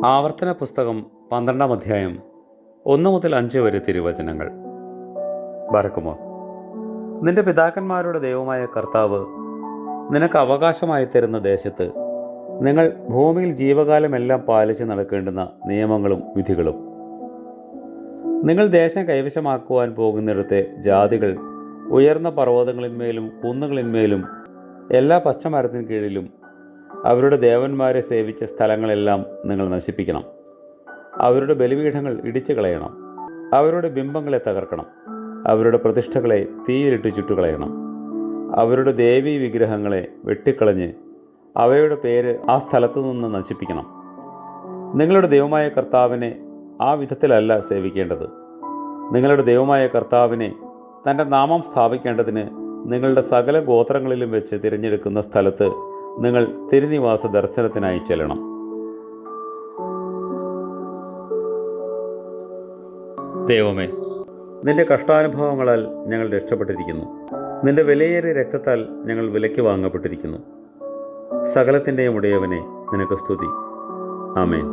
ആവർത്തന പുസ്തകം 12-ാം അധ്യായം 1 മുതൽ 5 വരെ തിരുവചനങ്ങൾ. ബറക്കുമോ, നിന്റെ പിതാക്കന്മാരുടെ ദൈവമായ കർത്താവ് നിനക്ക് അവകാശമായി തരുന്ന ദേശത്ത് നിങ്ങൾ ഭൂമിയിൽ ജീവകാലമെല്ലാം പാലിച്ച് നടക്കേണ്ടുന്ന നിയമങ്ങളും വിധികളും. നിങ്ങൾ ദേശം കൈവശമാക്കുവാൻ പോകുന്നിടത്തെ ജാതികൾ ഉയർന്ന പർവ്വതങ്ങളിന്മേലും കുന്നുകളിന്മേലും എല്ലാ പച്ചമരത്തിൻ കീഴിലും അവരുടെ ദേവന്മാരെ സേവിച്ച സ്ഥലങ്ങളെല്ലാം നിങ്ങൾ നശിപ്പിക്കണം. അവരുടെ ബലിപീഠങ്ങൾ ഇടിച്ചു കളയണം. അവരുടെ ബിംബങ്ങളെ തകർക്കണം. അവരുടെ പ്രതിഷ്ഠകളെ തീയിലിട്ട് ചുട്ടുകളയണം. അവരുടെ ദേവീ വിഗ്രഹങ്ങളെ വെട്ടിക്കളഞ്ഞ് അവയുടെ പേര് ആ സ്ഥലത്തു നിന്ന് നശിപ്പിക്കണം. നിങ്ങളുടെ ദൈവമായ കർത്താവിനെ ആ വിധത്തിലല്ല സേവിക്കേണ്ടത്. നിങ്ങളുടെ ദൈവമായ കർത്താവിനെ തൻ്റെ നാമം സ്ഥാപിക്കേണ്ടതിന് നിങ്ങളുടെ സകല ഗോത്രങ്ങളിലും വെച്ച് തിരഞ്ഞെടുക്കുന്ന സ്ഥലത്ത് നിങ്ങൾ തിരുനിവാസ ദർശനത്തിനായി ചെല്ലണം. ദൈവമേ, നിന്റെ കഷ്ടാനുഭവങ്ങളാൽ ഞങ്ങൾ രക്ഷപ്പെട്ടിരിക്കുന്നു. നിന്റെ വിലയേറിയ രക്തത്താൽ ഞങ്ങൾ വിലയ്ക്ക് വാങ്ങപ്പെട്ടിരിക്കുന്നു. സകലത്തിൻ്റെയും ഉടയവനെ നിനക്ക് സ്തുതി. ആമേൻ.